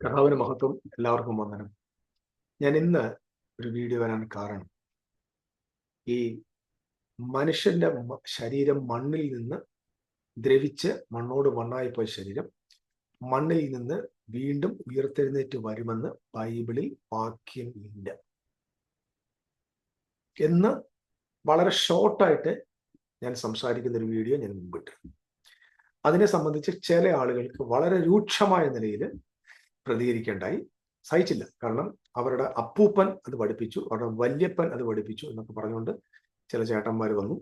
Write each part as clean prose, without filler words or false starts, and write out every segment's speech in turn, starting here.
കർത്താവിന് മഹത്വം. എല്ലാവർക്കും വന്ദനം. ഞാൻ ഇന്ന് ഒരു വീഡിയോ വരാൻ കാരണം, ഈ മനുഷ്യന്റെ ശരീരം മണ്ണിൽ നിന്ന് ദ്രവിച്ച് മണ്ണോട് മണ്ണായി പോയ ശരീരം മണ്ണിൽ നിന്ന് വീണ്ടും ഉയർത്തെഴുന്നേറ്റ് വരുമെന്ന് ബൈബിളിൽ വാക്യമില്ല എന്ന് വളരെ ഷോർട്ടായിട്ട് ഞാൻ സംസാരിക്കുന്ന ഒരു വീഡിയോ ഞാൻ മുമ്പിട്ടു. അതിനെ സംബന്ധിച്ച് ചില ആളുകൾക്ക് വളരെ രൂക്ഷമായ നിലയിൽ പ്രതികരിക്കേണ്ടായി. സഹിച്ചില്ല. കാരണം അവരുടെ അപ്പൂപ്പൻ അത് പഠിപ്പിച്ചു, അവരുടെ വല്യപ്പൻ അത് പഠിപ്പിച്ചു എന്നൊക്കെ പറഞ്ഞുകൊണ്ട് ചില ചേട്ടന്മാർ വന്നു.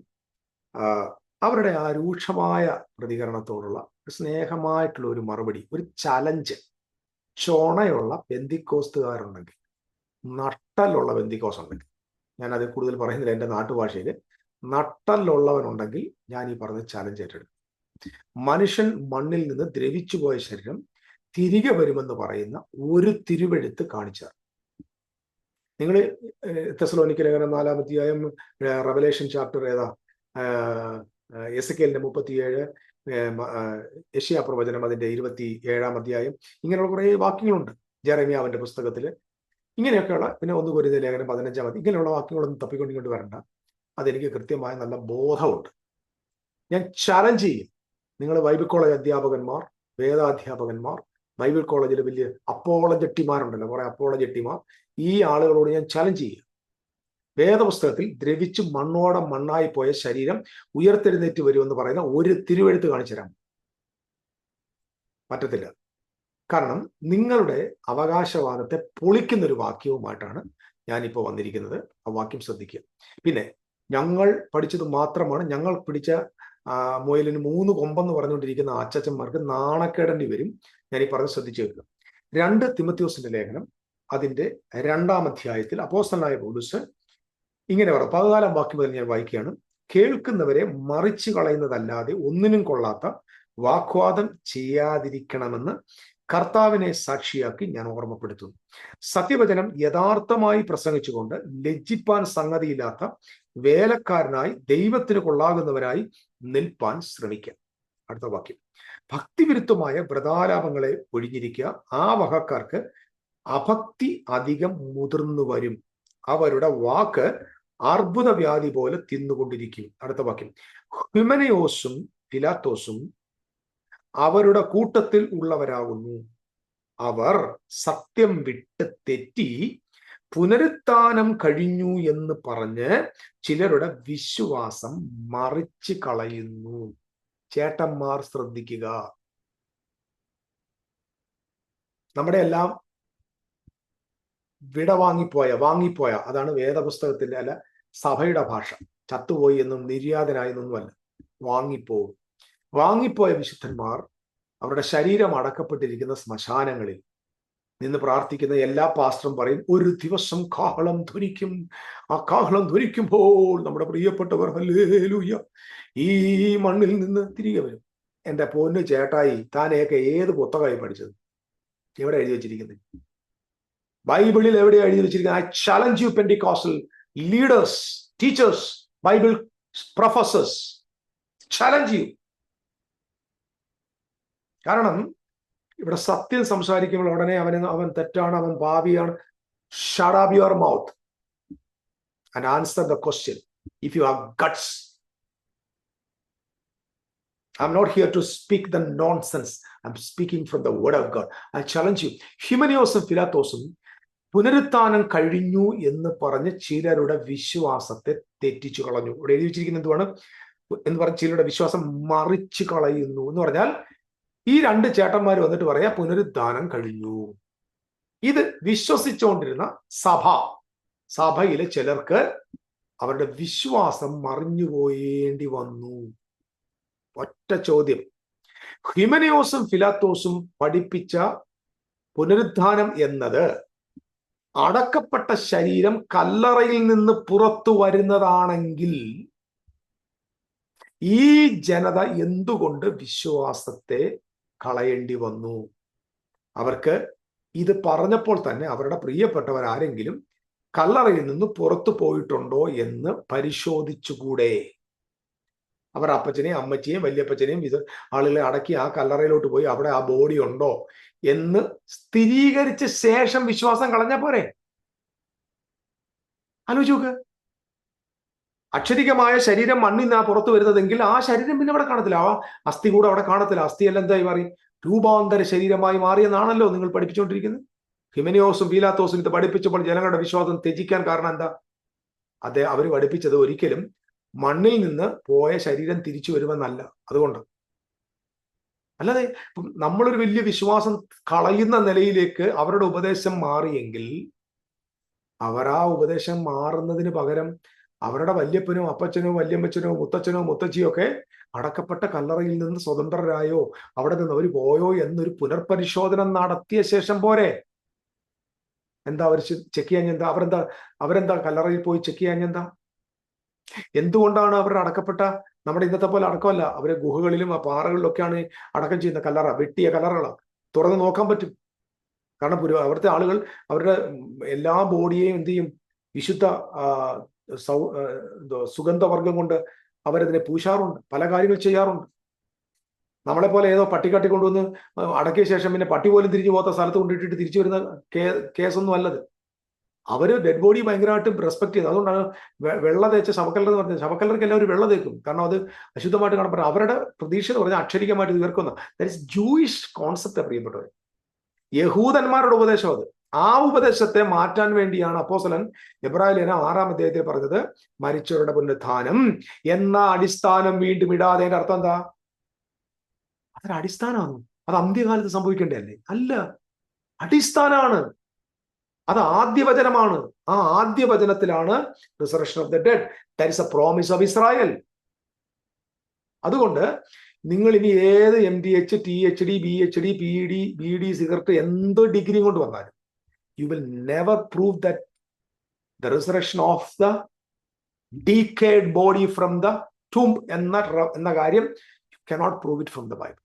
അവരുടെ ആ രൂക്ഷമായ പ്രതികരണത്തോടുള്ള സ്നേഹമായിട്ടുള്ള ഒരു മറുപടി, ഒരു ചലഞ്ച്. ചൊണയുള്ള ബെന്തിക്കോസ്തുകാരുണ്ടെങ്കിൽ, നട്ടലുള്ള ബെന്തിക്കോസ് ഉണ്ടെങ്കിൽ, ഞാൻ അതിൽ കൂടുതൽ പറയുന്നില്ല, എൻ്റെ നാട്ടുഭാഷയിൽ നട്ടലുള്ളവനുണ്ടെങ്കിൽ ഞാൻ ഈ പറഞ്ഞ ചലഞ്ച് ഏറ്റെടുക്കും. മനുഷ്യൻ മണ്ണിൽ നിന്ന് ദ്രവിച്ചു പോയ ശരീരം തിരികെ വരുമെന്ന് പറയുന്ന ഒരു തിരുവെഴുത്ത് കാണിച്ചാൽ, നിങ്ങൾ തെസ്സലോനിക്ക ലേഖനം 4-ാം അധ്യായം, റെവലേഷൻ ചാപ്റ്റർ ഏതാ, എസെക്കിയേലിന്റെ 37, യെശയ്യാ പ്രവചനം അതിന്റെ 27-ാം അധ്യായം, ഇങ്ങനെയുള്ള കുറെ വാക്യങ്ങളുണ്ട്. ജെറമ്യാവിന്റെ പുസ്തകത്തിൽ ഇങ്ങനെയൊക്കെയുള്ള, പിന്നെ 1 കൊരിന്ത്യർ ലേഖനം 15-ാം അധ്യായം, ഇങ്ങനെയുള്ള വാക്യങ്ങളൊന്നും തപ്പിക്കൊണ്ടിക്കൊണ്ട് വരണ്ട. അതെനിക്ക് കൃത്യമായ നല്ല ബോധമുണ്ട്. ഞാൻ ചാലഞ്ച് ചെയ്യും. നിങ്ങൾ ബൈബിൾ കോളേജ് അധ്യാപകന്മാർ, വേദാധ്യാപകന്മാർ, ബൈബിൾ കോളേജിൽ വലിയ അപ്പോളജട്ടിമാരുണ്ടല്ലോ, കുറെ അപ്പോളജട്ടിമാർ, ഈ ആളുകളോട് ഞാൻ ചലഞ്ച് ചെയ്യും. വേദപുസ്തകത്തിൽ ദ്രവിച്ച് മണ്ണോടെ മണ്ണായി പോയ ശരീരം ഉയർത്തെഴുന്നേറ്റ് വരുമെന്ന് പറയുന്ന ഒരു തിരുവെഴുത്ത് കാണിച്ചു തരാം. പറ്റത്തില്ല. കാരണം നിങ്ങളുടെ അവകാശവാദത്തെ പൊളിക്കുന്നൊരു വാക്യവുമായിട്ടാണ് ഞാനിപ്പോൾ വന്നിരിക്കുന്നത്. ആ വാക്യം ശ്രദ്ധിക്കുക. പിന്നെ ഞങ്ങൾ പഠിച്ചത് മാത്രമാണ്, ഞങ്ങൾ പിടിച്ച മുയലിന് 3 കൊമ്പെന്ന് പറഞ്ഞുകൊണ്ടിരിക്കുന്ന അച്ചച്ചന്മാർക്ക് നാണക്കേടേണ്ടി വരും. ഞാൻ ഈ പറഞ്ഞ് ശ്രദ്ധിച്ചു കേൾക്കുക. 2 തിമോഥെയോസിന്റെ ലേഖനം അതിന്റെ 2-ാം അധ്യായത്തിൽ അപ്പോസ്തലനായ പൗലോസ് ഇങ്ങനെ പറയും. 14-ാം വാക്യം മുതൽ ഞാൻ വായിക്കുകയാണ്. കേൾക്കുന്നവരെ മറിച്ചു കളയുന്നതല്ലാതെ ഒന്നിനും കൊള്ളാത്ത വാഗ്വാദം ചെയ്യാതിരിക്കണമെന്ന് കർത്താവിനെ സാക്ഷിയാക്കി ഞാൻ ഓർമ്മപ്പെടുത്തുന്നു. സത്യവചനം യഥാർത്ഥമായി പ്രസംഗിച്ചുകൊണ്ട് ലജ്ജിപ്പാൻ സംഗതിയില്ലാത്ത വേലക്കാരനായി ദൈവത്തിന് കൊള്ളാകുന്നവരായി നിൽപ്പാൻ ശ്രമിക്കുക. അടുത്ത വാക്യം, ഭക്തിവിരുദ്ധമായ വ്രതാലാപങ്ങളെ ഒഴിഞ്ഞിരിക്കുക. ആ വകക്കാർക്ക് അഭക്തി അധികം മുതിർന്നു വരും. അവരുടെ വാക്ക് അർബുദവ്യാധി പോലെ തിന്നുകൊണ്ടിരിക്കും. അടുത്ത വാക്യം, ഹ്യുമനയോസും പിലാത്തോസും അവരുടെ കൂട്ടത്തിൽ ഉള്ളവരാകുന്നു. അവർ സത്യം വിട്ട് തെറ്റി പുനരുത്ഥാനം കഴിഞ്ഞു എന്ന് പറഞ്ഞ് ചിലരുടെ വിശ്വാസം മറിച്ച് കളയുന്നു. ചേട്ടന്മാർ ശ്രദ്ധിക്കുക. നമ്മുടെ എല്ലാം വാങ്ങിപ്പോയ അതാണ് വേദപുസ്തകത്തിന്റെ, അല്ല സഭയുടെ ഭാഷ. ചത്തുപോയി എന്നും നിര്യാതനായി എന്നൊന്നുമല്ല, വാങ്ങിപ്പോയ വിശുദ്ധന്മാർ അവരുടെ ശരീരം അടക്കപ്പെട്ടിരിക്കുന്ന ശ്മശാനങ്ങളിൽ നിന്ന് പ്രാർത്ഥിക്കുന്ന എല്ലാ പാസ്റ്ററും പറയും, ഒരു ദിവസം കാഹളം ധ്വനിക്കും. ആ കാഹളം ധ്വനിക്കുമ്പോൾ നമ്മുടെ പ്രിയപ്പെട്ടവർ ഹല്ലേലൂയ ഈ മണ്ണിൽ നിന്ന് തിരികെ വരും. എൻ്റെ പൊന്നു ചേട്ടായി, താനെയൊക്കെ ഏത് പുസ്തകമായി പഠിച്ചത്? എവിടെ എഴുതി വെച്ചിരിക്കുന്നത്? ബൈബിളിൽ എവിടെയാണ് എഴുതി വെച്ചിരിക്കുന്നത്? I challenge you Pentecostal leaders, teachers, Bible professors, challenge you. കാരണം ഇവിടെ സത്യം സംസാരിക്കുമ്പോൾ ഉടനെ അവൻ തെറ്റാണ്, അവൻ പാപിയാണ്. Shut up your mouth and answer the question if you have guts. I'm not here to speak the nonsense. I'm speaking from the word of God. I challenge you. ഹ്യുമനയോസും പിലാത്തോസും പുനരുത്ഥാനം കഴിഞ്ഞു എന്ന് പറഞ്ഞ് ചിലരുടെ വിശ്വാസത്തെ തെറ്റിച്ചു കളഞ്ഞു. ഇവിടെ എഴുതി വെച്ചിരിക്കുന്നത് എന്തുവാണ് എന്ന് പറഞ്ഞ് ചിലരുടെ വിശ്വാസം മറിച്ചു കളയുന്നു എന്ന് പറഞ്ഞാൽ, ഈ 2 ചേട്ടന്മാർ വന്നിട്ട് പറയാ പുനരുദ്ധാനം കഴിഞ്ഞു. ഇത് വിശ്വസിച്ചുകൊണ്ടിരുന്ന സഭയിലെ ചിലർക്ക് അവരുടെ വിശ്വാസം മറിഞ്ഞു പോയേണ്ടി വന്നു. ഒറ്റ ചോദ്യം, ഹ്യുമനയോസും പിലാത്തോസും പഠിപ്പിച്ച പുനരുദ്ധാനം എന്നത് അടക്കപ്പെട്ട ശരീരം കല്ലറയിൽ നിന്ന് പുറത്തു വരുന്നതാണെങ്കിൽ ഈ ജനത എന്തുകൊണ്ട് വിശ്വാസത്തെ കളയേണ്ടി വന്നു? അവർക്ക് ഇത് പറഞ്ഞപ്പോൾ തന്നെ അവരുടെ പ്രിയപ്പെട്ടവർ ആരെങ്കിലും കല്ലറയിൽ നിന്ന് പുറത്തു പോയിട്ടുണ്ടോ എന്ന് പരിശോധിച്ചുകൂടെ? അവർ അപ്പച്ചനെയും അമ്മച്ചിയെയും വല്യപ്പച്ചനെയും ഇത് ആളുകളെ അടക്കി ആ കല്ലറയിലോട്ട് പോയി അവിടെ ആ ബോഡി ഉണ്ടോ എന്ന് സ്ഥിരീകരിച്ച ശേഷം വിശ്വാസം കളഞ്ഞ പോരെ? ആലോചിച്ച് നോക്ക്. അക്ഷരികമായ ശരീരം മണ്ണിൽ നിന്നാ പുറത്തു വരുന്നതെങ്കിൽ ആ ശരീരം പിന്നെ അവിടെ കാണത്തില്ല, ആ അസ്ഥി കൂടെ അവിടെ കാണത്തില്ല. അസ്ഥിയെല്ലാം എന്തായി മാറി? രൂപാന്തര ശരീരമായി മാറിയെന്നാണല്ലോ നിങ്ങൾ പഠിപ്പിച്ചുകൊണ്ടിരിക്കുന്നത്. ഹിമനിയോസും പീലാത്തോസും ഇത് പഠിപ്പിച്ചപ്പോൾ ജനങ്ങളുടെ വിശ്വാസം ത്യജിക്കാൻ കാരണം എന്താ? അവർ പഠിപ്പിച്ചത് ഒരിക്കലും മണ്ണിൽ നിന്ന് പോയ ശരീരം തിരിച്ചു വരുമെന്നല്ല. അതുകൊണ്ട് അല്ലാതെ നമ്മളൊരു വലിയ വിശ്വാസം കളയുന്ന നിലയിലേക്ക് അവരുടെ ഉപദേശം മാറിയെങ്കിൽ അവർ ആ ഉപദേശം മാറുന്നതിന് പകരം അവരുടെ വല്യപ്പനോ അപ്പച്ചനോ വല്യമ്മച്ചനോ മുത്തച്ഛനോ മുത്തച്ഛിയോ ഒക്കെ അടക്കപ്പെട്ട കല്ലറയിൽ നിന്ന് സ്വതന്ത്രരായോ അവിടെ നിന്ന് അവർ പോയോ എന്നൊരു പുനർപരിശോധന നടത്തിയ ശേഷം പോരെ? എന്താ അവർ ചെക്ക് ചെയ്യാൻ? എന്താ അവരെന്താ കല്ലറയിൽ പോയി ചെക്ക് ചെയ്യാൻ? എന്താ എന്തുകൊണ്ടാണ് അവരുടെ അടക്കപ്പെട്ട? നമ്മുടെ ഇന്നത്തെ പോലെ അടക്കമല്ല, അവരെ ഗുഹകളിലും ആ പാറകളിലൊക്കെയാണ് അടക്കം ചെയ്യുന്ന. കല്ലറ വെട്ടിയ കല്ലറകളാണ്, തുറന്ന് നോക്കാൻ പറ്റും. കാരണം അവിടുത്തെ ആളുകൾ അവരുടെ എല്ലാ ബോഡിയെയും എന്ത് ചെയ്യും? വിശുദ്ധ സുഗന്ധവർഗം കൊണ്ട് അവരതിനെ പൂശാറുണ്ട്, പല കാര്യങ്ങൾ ചെയ്യാറുണ്ട്. നമ്മളെ പോലെ ഏതോ പട്ടിക്കാട്ടി കൊണ്ടുവന്ന് അടക്കിയ ശേഷം പിന്നെ പട്ടി പോലും തിരിഞ്ഞു പോകാത്ത സ്ഥലത്ത് കൊണ്ടിട്ടിട്ട് തിരിച്ചു വരുന്ന കേസൊന്നും അല്ലത്. അവര് ഡെഡ് ബോഡി ഭയങ്കരമായിട്ട് റെസ്പെക്ട് ചെയ്യുന്നത്. അതുകൊണ്ടാണ് വെള്ള തേച്ച ശവക്കല്ലർ എന്ന് പറഞ്ഞത്. ശവക്കല്ലർക്ക് എല്ലാവരും വെള്ള തേക്കും, കാരണം അത് അശുദ്ധമായിട്ട് കാണപ്പെടും. അവരുടെ പ്രതീക്ഷ എന്ന് പറഞ്ഞാൽ അക്ഷരികമായിട്ട് തീർക്കുന്ന ദാറ്റ് ഇസ് ജൂയിഷ് കോൺസെപ്റ്റ്. പ്രിയപ്പെട്ടവർ, യഹൂദന്മാരുടെ ഉപദേശം അത്. ആ ഉപദേശത്തെ മാറ്റാൻ വേണ്ടിയാണ് അപ്പോസ്തലൻ എബ്രായ ലേഖനം 6-ാം അധ്യായത്തിൽ പറഞ്ഞത് മരിച്ചവരുടെ പുനരുത്ഥാനം എന്ന അടിസ്ഥാനം വീണ്ടും ഇടാതെ. അതിന്റെ അർത്ഥം എന്താ? അതൊരു അടിസ്ഥാനമാണ്. അത് അന്ത്യകാലത്ത് സംഭവിക്കേണ്ടതല്ലേ? അല്ല, അടിസ്ഥാനമാണ്. അത് ആദ്യവചനമാണ്. ആ ആദ്യവചനത്തിലാണ് resurrection of the dead. That is a promise of Israel. അതുകൊണ്ട് നിങ്ങൾ ഇനി ഏത് MDH, THD, BHD, PhD, BD, cigarette എന്ത് ഡിഗ്രി കൊണ്ട് വന്നാലും you will never prove that the resurrection of the decayed body from the tomb എന്ന കാര്യം you cannot prove it from the Bible.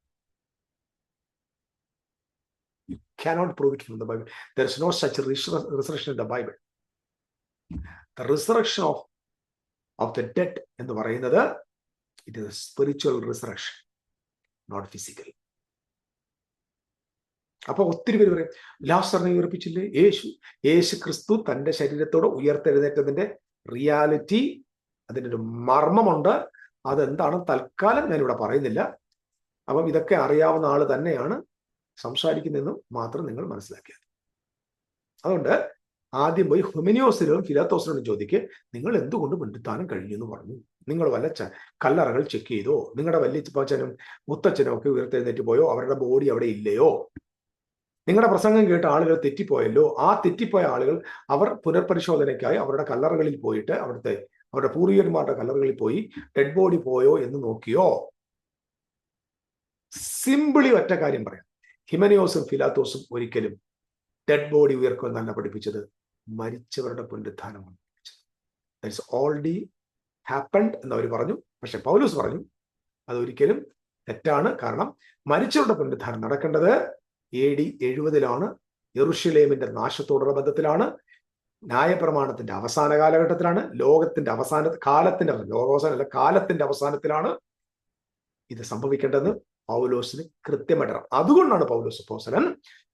You cannot prove it from the Bible. There is no such resurrection in the Bible. The resurrection of the dead എന്ന് പറയുന്നത് it is a spiritual resurrection, not physical. അപ്പൊ ഒത്തിരി പേര് പറയും ലാസറിനെ ഉയർപ്പിച്ചില്ലേ? യേശു ക്രിസ്തു തന്റെ ശരീരത്തോടെ ഉയർത്തെഴുന്നേറ്റതിന്റെ reality, അതിൻ്റെ ഒരു മർമ്മമുണ്ട്. അതെന്താണ് തൽക്കാലം ഞാനിവിടെ പറയുന്നില്ല. അപ്പം ഇതൊക്കെ അറിയാവുന്ന ആള് തന്നെയാണ് സംസാരിക്കുന്നതെന്നും മാത്രം നിങ്ങൾ മനസ്സിലാക്കിയത്. അതുകൊണ്ട് ആദ്യം പോയി ഹ്യൂമനിയോസിനോടും ഫിലാത്തോസിനോടും ചോദിക്ക്, നിങ്ങൾ എന്തുകൊണ്ട് പുനരുത്ഥാനം കഴിഞ്ഞു എന്ന് പറഞ്ഞു? നിങ്ങൾ വല്ല കല്ലറകൾ ചെക്ക് ചെയ്തോ? നിങ്ങളുടെ വല്യപ്പച്ചനും മുത്തച്ഛനും ഒക്കെ ഉയർത്തെഴുന്നേറ്റ് പോയോ? അവരുടെ ബോഡി അവിടെ ഇല്ലയോ? നിങ്ങളുടെ പ്രസംഗം കേട്ട ആളുകൾ തെറ്റിപ്പോയല്ലോ. ആ തെറ്റിപ്പോയ ആളുകൾ അവർ പുനർപരിശോധനയ്ക്കായി അവരുടെ കല്ലറകളിൽ പോയിട്ട് അവരുടെ പൂർവികന്മാരുടെ കല്ലറകളിൽ പോയി ഡെഡ് ബോഡി പോയോ എന്ന് നോക്കിയോ? സിമ്പിളി ഒറ്റ കാര്യം പറയാം, ഹിമനിയോസും ഫിലാത്തോസും ഒരിക്കലും ഡെഡ് ബോഡി ഉയർക്കുമെന്നല്ല പഠിപ്പിച്ചത്, മരിച്ചവരുടെ പുനരുത്ഥാനമാണ് പഠിപ്പിച്ചത്. ദാറ്റ്സ് ഓൾറെഡി ഹാപ്പൻഡ് എന്ന് അവർ പറഞ്ഞു. പക്ഷെ പൗലോസ് പറഞ്ഞു അതൊരിക്കലും തെറ്റാണ്. കാരണം മരിച്ചവരുടെ പുനരുത്ഥാനം നടക്കേണ്ടത് AD 70 യെരുശലേമിന്റെ നാശത്തോടുള്ള ബന്ധത്തിലാണ്, ന്യായപ്രമാണത്തിന്റെ അവസാന കാലഘട്ടത്തിലാണ്, ലോകത്തിന്റെ കാലത്തിന്റെ അവസാനത്തിലാണ് ഇത് സംഭവിക്കേണ്ടതെന്ന് പൗലോസിന് കൃത്യമായിട്ട്. അതുകൊണ്ടാണ് പൗലോസ് അപ്പോസ്തലൻ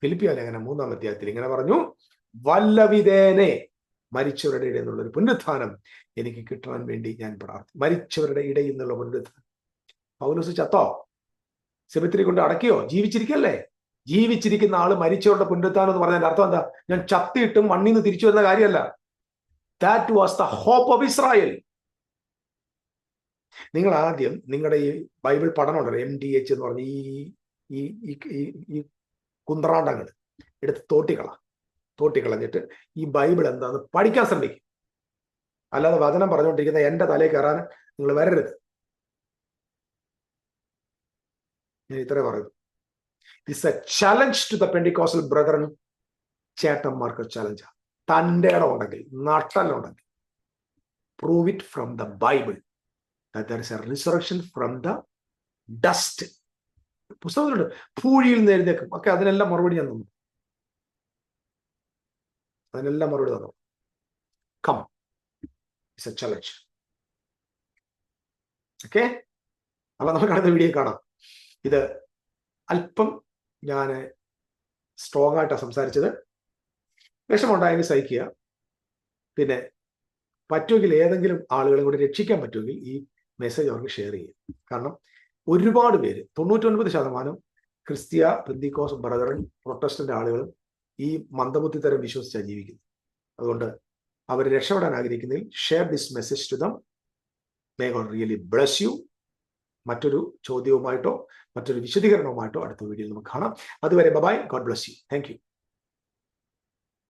ഫിലിപ്പിയ ലേഖനം 3-ാം അധ്യായത്തിൽ ഇങ്ങനെ പറഞ്ഞു, വല്ലവിധേനെ മരിച്ചവരുടെ ഇടയിൽ നിന്നുള്ള ഒരു പുനരുത്ഥാനം എനിക്ക് കിട്ടാൻ വേണ്ടി ഞാൻ പ്രാർത്ഥിക്കും. മരിച്ചവരുടെ ഇടയിൽ നിന്നുള്ള പുനരുത്ഥാനം. പൗലോസ് ചത്തോ? സെമിത്തേരി കൊണ്ട് അടക്കിയോ? ജീവിച്ചിരിക്കല്ലേ? ജീവിച്ചിരിക്കുന്ന ആള് മരിച്ചവരുടെ പുനരുത്ഥാനം എന്ന് പറഞ്ഞാൽ അർത്ഥം എന്താ? ഞാൻ ചത്തിയിട്ടും മണ്ണിൽ നിന്ന് തിരിച്ചു വരുന്ന കാര്യമല്ല. That was the hope of Israel. നിങ്ങൾ ആദ്യം നിങ്ങളുടെ ഈ ബൈബിൾ പഠനം ഉണ്ടല്ലോ, MDH എന്ന് പറഞ്ഞ ഈ കുന്ത്രാണ്ടങ്ങൾ എടുത്ത് തോട്ടിക്കളഞ്ഞിട്ട് ഈ ബൈബിൾ എന്താന്ന് പഠിക്കാൻ ശ്രമിക്കും. അല്ലാതെ വചനം പറഞ്ഞുകൊണ്ടിരിക്കുന്ന എന്റെ തലയിൽ കയറാൻ നിങ്ങൾ വരരുത്. ഞാൻ ഇത്രേ പറയുന്നു. This is a challenge to the Pentecostal brethren. ചേട്ടന്മാർക്ക് ചലഞ്ച്. തൻ്റെ ഇടം ഉണ്ടെങ്കിൽ, നട്ടലുണ്ടെങ്കിൽ, prove it from the Bible that there is a resurrection from the dust. പുസ്തകത്തിലുണ്ട്, പൂഴിയിൽ നിന്ന് എഴുന്നേക്കും ഒക്കെ. അതിനെല്ലാം മറുപടി ഞാൻ തന്നു. Come, it's a challenge. Okay? അപ്പൊ നമുക്ക് അടുത്ത വീഡിയോ കാണാം. ഇത് അല്പം ഞാൻ സ്ട്രോങ് ആയിട്ടാണ് സംസാരിച്ചത്. വിഷമമുണ്ടായെങ്കിൽ സഹിക്കുക. പിന്നെ പറ്റുമെങ്കിൽ ഏതെങ്കിലും ആളുകളെ കൂടി രക്ഷിക്കാൻ പറ്റുമെങ്കിൽ ഈ മെസ്സേജ് അവർക്ക് ഷെയർ ചെയ്യുക. കാരണം ഒരുപാട് പേര് 99% ക്രിസ്തീയ, പെന്തിക്കോസ്, ബ്രദറൻ, പ്രൊട്ടസ്റ്റന്റ് ആളുകളും ഈ മന്ദബുദ്ധിത്തരം വിശ്വസിച്ചാണ് ജീവിക്കുന്നത്. അതുകൊണ്ട് അവർ രക്ഷപ്പെടാൻ ആഗ്രഹിക്കുന്നതിൽ share this message to them. May God really bless you. മറ്റൊരു ചോദ്യവുമായിട്ടോ മറ്റൊരു വിശദീകരണവുമായിട്ടോ അടുത്ത വീഡിയോയിൽ നമുക്ക് കാണാം. അതുവരെ bye. God bless you. Thank U.